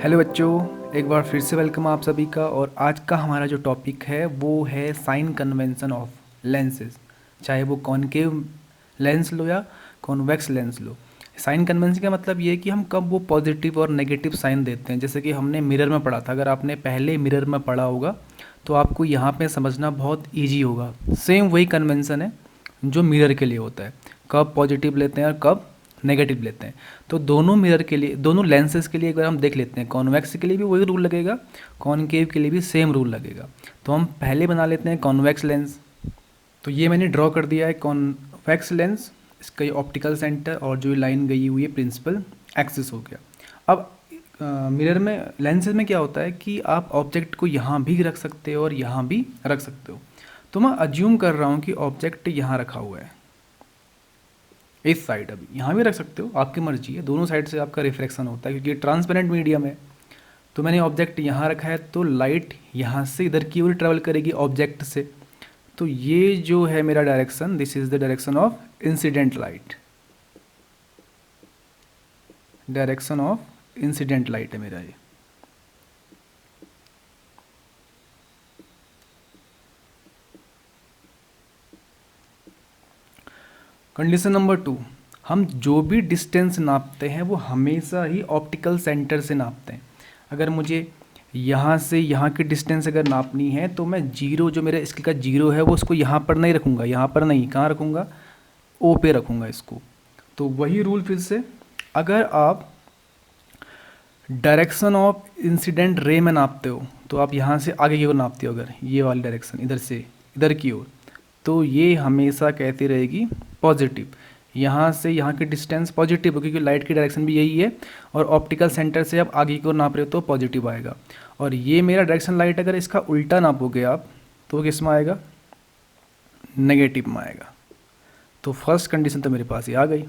Hello बच्चों, एक बार फिर से वेलकम आप सभी का। और आज का हमारा जो टॉपिक है वो है साइन कन्वेंशन ऑफ लेंसेज। चाहे वो कॉनकेव लेंस लो या कॉन्वेक्स लेंस लो, साइन कन्वेंशन का मतलब ये है कि हम कब वो पॉजिटिव और नेगेटिव साइन देते हैं। जैसे कि हमने मिरर में पढ़ा था, अगर आपने पहले मिरर में पढ़ा होगा तो आपको यहाँ पे समझना बहुत ईजी होगा। सेम वही कन्वेंशन है जो मिरर के लिए होता है, कब पॉजिटिव लेते हैं और कब नेगेटिव लेते हैं। तो दोनों मिरर के लिए, दोनों लेंसेज के लिए एक बार हम देख लेते हैं। कॉन्वेक्स के लिए भी वही रूल लगेगा, कॉनकेव के लिए भी सेम रूल लगेगा। तो हम पहले बना लेते हैं कॉन्वेक्स लेंस। तो ये मैंने ड्रॉ कर दिया है कॉन्वेक्स लेंस, इसका ये ऑप्टिकल सेंटर और जो लाइन गई हुई है प्रिंसिपल एक्सिस हो गया। अब मिरर में लेंसेज में क्या होता है कि आप ऑब्जेक्ट को यहाँ भी रख सकते हो और यहाँ भी रख सकते हो। तो मैं अज्यूम कर रहा हूँ कि ऑब्जेक्ट यहाँ रखा हुआ है, इस साइड। अभी यहाँ भी रख सकते हो, आपकी मर्जी है, दोनों साइड से आपका रिफ्लेक्शन होता है क्योंकि ट्रांसपेरेंट मीडियम है। तो मैंने ऑब्जेक्ट यहाँ रखा है तो लाइट यहाँ से इधर की ओर ट्रेवल करेगी ऑब्जेक्ट से। तो ये जो है मेरा direction, this is the direction of incident light. Direction of incident light है मेरा ये। कंडीशन नंबर 2, हम जो भी डिस्टेंस नापते हैं वो हमेशा ही ऑप्टिकल सेंटर से नापते हैं। अगर मुझे यहाँ से यहाँ की डिस्टेंस अगर नापनी है तो मैं जीरो, जो मेरे स्केल का जीरो है वो उसको यहाँ पर नहीं रखूँगा, यहाँ पर नहीं, कहाँ रखूँगा, ओ पे रखूँगा इसको। तो वही रूल फिर से, अगर आप डायरेक्शन ऑफ इंसिडेंट रे में नापते हो तो आप यहाँ से आगे की ओर नापते हो, अगर ये वाली डायरेक्शन इधर से इधर की ओर, तो ये हमेशा कहती रहेगी पॉजिटिव। यहाँ से यहाँ की डिस्टेंस पॉजिटिव हो क्योंकि लाइट की डायरेक्शन भी यही है, और ऑप्टिकल सेंटर से आप आगे की ओर नाप रहे हो तो पॉजिटिव आएगा। और ये मेरा डायरेक्शन लाइट, अगर इसका उल्टा नापोगे आप तो किस में आएगा, नेगेटिव में आएगा। तो फर्स्ट कंडीशन तो मेरे पास ये आ गई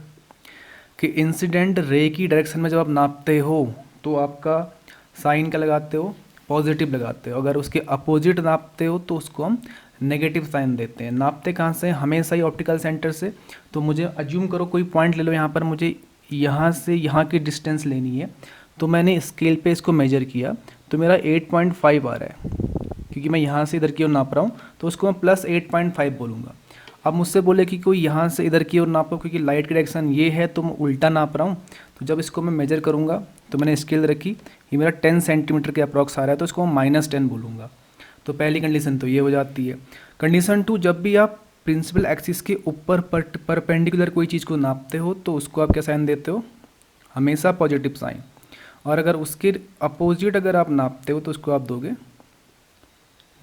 कि इंसिडेंट रे की डायरेक्शन में जब आप नापते हो तो आपका साइन क्या लगाते हो, पॉजिटिव लगाते हो। अगर उसके अपोजिट नापते हो तो उसको हम नेगेटिव साइन देते हैं। नापते कहाँ से, हमेशा ही ऑप्टिकल सेंटर से। तो मुझे अज्यूम करो, कोई पॉइंट ले लो, यहाँ पर मुझे यहाँ से यहाँ की डिस्टेंस लेनी है। तो मैंने स्केल पे इसको मेजर किया तो मेरा 8.5 आ रहा है, क्योंकि मैं यहाँ से इधर की ओर नाप रहा हूँ तो उसको मैं +8.5 बोलूँगा। अब मुझसे बोले कि कोई यहाँ से इधर की ओर नापो, क्योंकि लाइट की डायरेक्शन ये है तो मैं उल्टा नाप रहा हूँ। तो जब इसको मैं मेजर करूँगा तो मैंने स्केल रखी, ये मेरा 10 सेंटीमीटर के अप्रॉक्स आ रहा है तो इसको मैं -10 बोलूँगा। तो पहली कंडीशन तो ये हो जाती है। कंडीशन 2, जब भी आप प्रिंसिपल एक्सिस के ऊपर परपेंडिकुलर कोई चीज़ को नापते हो तो उसको आप क्या साइन देते हो, हमेशा पॉजिटिव साइन। और अगर उसके अपोजिट अगर आप नापते हो तो उसको आप दोगे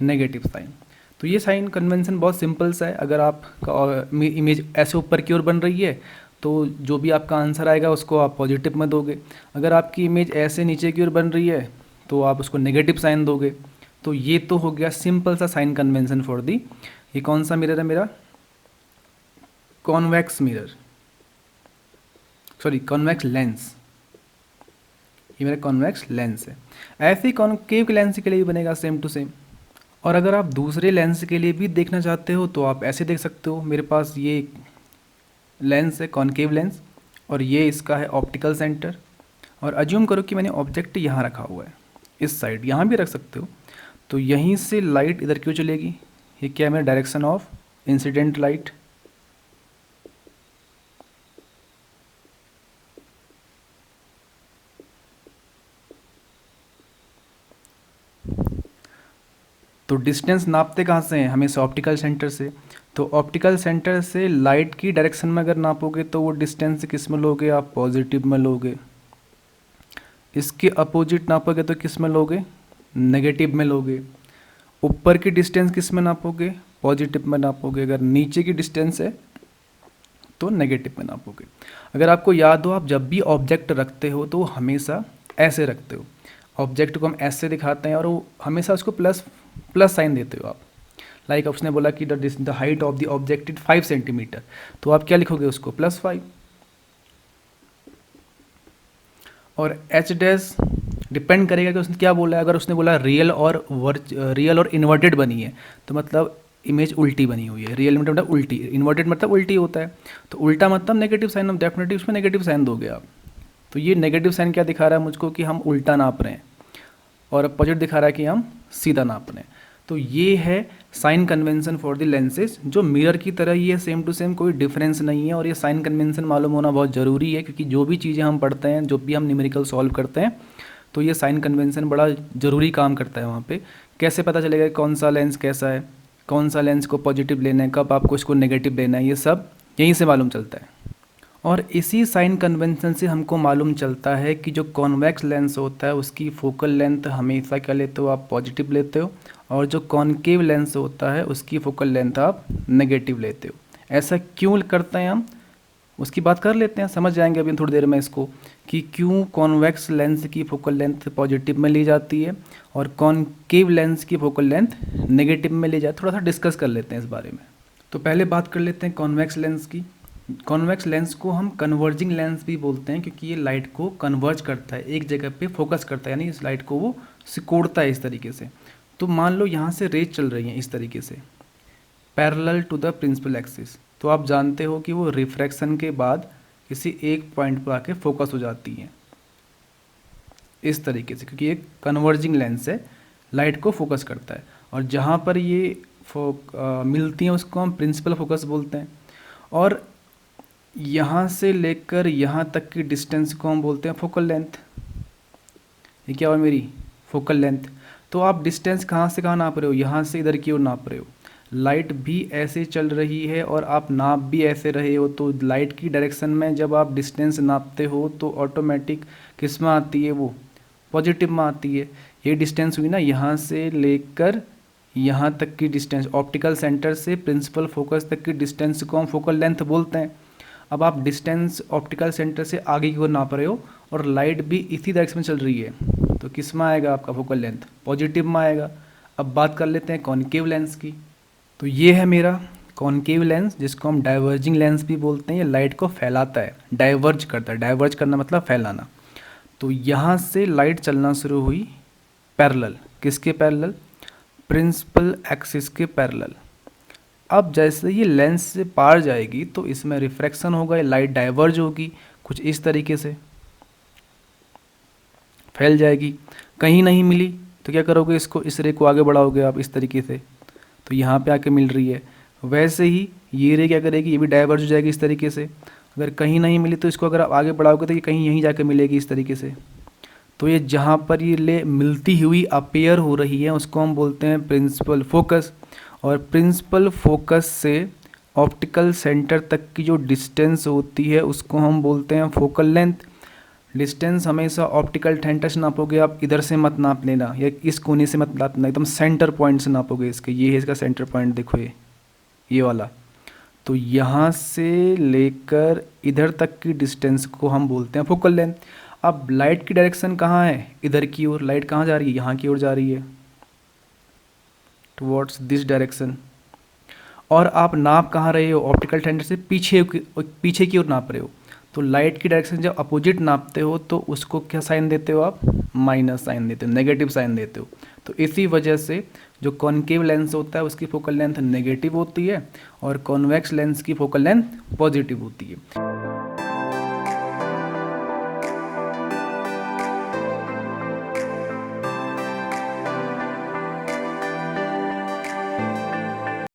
नेगेटिव साइन। तो ये साइन कन्वेंशन बहुत सिंपल सा है। अगर आपका इमेज ऐसे ऊपर की ओर बन रही है तो जो भी आपका आंसर आएगा उसको आप पॉजिटिव में दोगे। अगर आपकी इमेज ऐसे नीचे की ओर बन रही है तो आप उसको नेगेटिव साइन दोगे। तो ये तो हो गया सिंपल सा साइन कन्वेंशन फॉर दी, ये कौन सा मिरर है मेरा, convex mirror, sorry convex lens. ये मेरा कॉन्वेक्स लेंस है। ऐसे ही कॉनकेव लेंस के लिए भी बनेगा सेम टू सेम। और अगर आप दूसरे लेंस के लिए भी देखना चाहते हो तो आप ऐसे देख सकते हो। मेरे पास ये लेंस है कॉनकेव लेंस और ये इसका है ऑप्टिकल सेंटर। और अज्यूम करो कि मैंने ऑब्जेक्ट यहाँ रखा हुआ है, इस साइड, यहाँ भी रख सकते हो। तो यहीं से लाइट इधर क्यों चलेगी, ये क्या है मेरा डायरेक्शन ऑफ इंसिडेंट लाइट। तो डिस्टेंस नापते कहाँ से हैं, हमेशा ऑप्टिकल सेंटर से। तो ऑप्टिकल सेंटर से लाइट की डायरेक्शन में अगर नापोगे तो वो डिस्टेंस किस में लोगे आप, पॉजिटिव में लोगे। इसके अपोजिट नापोगे तो किस में लोगे, नेगेटिव में लोगे। ऊपर की डिस्टेंस किस में नापोगे, पॉजिटिव में नापोगे। अगर नीचे की डिस्टेंस है तो नेगेटिव में नापोगे। अगर आपको याद हो, आप जब भी ऑब्जेक्ट रखते हो तो हमेशा ऐसे रखते हो। ऑब्जेक्ट को हम ऐसे दिखाते हैं और वो हमेशा उसको प्लस साइन देते हो आप। लाइक उसने बोला कि the height of the object is 5 centimetre, तो आप क्या लिखोगे उसको +5। और एच डैश डिपेंड करेगा कि उसने क्या बोला है। अगर उसने बोला रियल और इन्वर्टेड बनी है तो मतलब इमेज उल्टी बनी हुई है। रियल मतलब उल्टी, इन्वर्टेड मतलब उल्टी होता है। तो उल्टा मतलब नेगेटिव साइन, ऑफ डेफिनेटली उसमें नेगेटिव साइन दोगे आप। तो ये नेगेटिव साइन क्या दिखा रहा है मुझको कि हम उल्टा नाप रहे हैं, और पॉजिटिव दिखा रहा है कि हम सीधा नाप रहे हैं। तो ये है sign convention for the lenses, जो मिरर की तरह ही है, सेम टू सेम, कोई डिफरेंस नहीं है। और ये साइन कन्वेंशन मालूम होना बहुत ज़रूरी है, क्योंकि जो भी चीज़ें हम पढ़ते हैं, जो भी हम न्यूमेरिकल सॉल्व करते हैं, तो ये साइन कन्वेंशन बड़ा ज़रूरी काम करता है वहाँ पे। कैसे पता चलेगा कौन सा लेंस कैसा है, कौन सा लेंस को पॉजिटिव लेना है, कब आपको इसको नेगेटिव लेना है, ये सब यहीं से मालूम चलता है। और इसी साइन कन्वेंशन से हमको मालूम चलता है कि जो कॉन्वेक्स लेंस होता है उसकी फोकल लेंथ हमेशा क्या लेते हो आप, पॉजिटिव लेते हो, और जो कॉनकेव लेंस होता है उसकी फोकल लेंथ आप नेगेटिव लेते हो। ऐसा क्यों करते हैं हम, उसकी बात कर लेते हैं, समझ जाएंगे अभी थोड़ी देर में इसको, कि क्यों कॉन्वेक्स लेंस की फोकल लेंथ पॉजिटिव में ली जाती है और कॉनकेव लेंस की फोकल लेंथ नेगेटिव में ली जाती है। थोड़ा सा डिस्कस कर लेते हैं इस बारे में। तो पहले बात कर लेते हैं कॉन्वेक्स लेंस की। कॉन्वेक्स लेंस को हम कन्वर्जिंग लेंस भी बोलते हैं, क्योंकि ये लाइट को कन्वर्ज करता है, एक जगह पे फोकस करता है, यानी इस लाइट को वो सिकोड़ता है इस तरीके से। तो मान लो यहाँ से रेज चल रही हैं इस तरीके से parallel to the principal axis, तो आप जानते हो कि वो रिफ्रैक्शन के बाद किसी एक पॉइंट पर आके फोकस हो जाती हैं इस तरीके से, क्योंकि एक कन्वर्जिंग लेंस है, लाइट को फोकस करता है। और जहाँ पर ये मिलती हैं उसको हम प्रिंसिपल फोकस बोलते हैं। और यहाँ से लेकर यहाँ तक की डिस्टेंस को हम बोलते हैं फोकल लेंथ। ये क्या हुआ मेरी फोकल लेंथ। तो आप डिस्टेंस कहाँ से कहाँ नाप रहे हो, यहाँ से इधर की ओर नाप रहे हो। लाइट भी ऐसे चल रही है और आप नाप भी ऐसे रहे हो, तो लाइट की डायरेक्शन में जब आप डिस्टेंस नापते हो तो ऑटोमेटिक किस में आती है, वो पॉजिटिव में आती है। ये डिस्टेंस हुई ना यहाँ से लेकर यहाँ तक की डिस्टेंस, ऑप्टिकल सेंटर से प्रिंसिपल फोकस तक की डिस्टेंस को हम फोकल लेंथ बोलते हैं। अब आप डिस्टेंस ऑप्टिकल सेंटर से आगे की ओर नाप रहे हो और लाइट भी इसी डायरेक्शन में चल रही है, तो किस में आएगा आपका फोकल लेंथ, पॉजिटिव में आएगा। अब बात कर लेते हैं कॉनकेव लेंस की। तो ये है मेरा कॉनकेव लेंस, जिसको हम डाइवर्जिंग लेंस भी बोलते हैं। ये लाइट को फैलाता है, डाइवर्ज करता है। डाइवर्ज करना मतलब फैलाना। तो यहाँ से लाइट चलना शुरू हुई पैरेलल, किसके पैरेलल, प्रिंसिपल एक्सिस के पैरेलल। अब जैसे ये लेंस से पार जाएगी तो इसमें रिफ्रैक्शन होगा, लाइट डाइवर्ज होगी कुछ इस तरीके से, फैल जाएगी। कहीं नहीं मिली तो क्या करोगे, इसको, इस रे को आगे बढ़ाओगे आप इस तरीके से, तो यहाँ पे आके मिल रही है। वैसे ही ये रे क्या करेगी, ये भी डाइवर्ज हो जाएगी इस तरीके से। अगर कहीं नहीं मिली तो इसको अगर आप आगे बढ़ाओगे तो ये कहीं यहीं जाके मिलेगी इस तरीके से। तो ये जहाँ पर ये ले मिलती हुई अपेयर हो रही है उसको हम बोलते हैं प्रिंसिपल फोकस। और प्रिंसिपल फोकस से ऑप्टिकल सेंटर तक की जो डिस्टेंस होती है उसको हम बोलते हैं फोकल लेंथ। डिस्टेंस हमेशा ऑप्टिकल सेंटर से नापोगे आप, इधर से मत नाप लेना या इस कोने से मत नापना, एकदम सेंटर पॉइंट से नापोगे इसके। ये है इसका सेंटर पॉइंट, देखो ये वाला। तो यहाँ से लेकर इधर तक की डिस्टेंस को हम बोलते हैं फोकल लेंथ। अब लाइट की डायरेक्शन कहाँ है, इधर की ओर। लाइट कहाँ जा रही है, यहाँ की ओर जा रही है, टुवर्ड्स दिस डायरेक्शन। और आप नाप कहाँ रहे हो, ऑप्टिकल सेंटर से पीछे की ओर नाप रहे हो। तो लाइट की डायरेक्शन जब अपोजिट नापते हो तो उसको क्या साइन देते हो आप, माइनस साइन देते हो, नेगेटिव साइन देते हो। तो इसी वजह से जो कॉनकेव लेंस होता है उसकी फोकल लेंथ नेगेटिव होती है और कॉन्वेक्स लेंस की फोकल लेंथ पॉजिटिव होती है।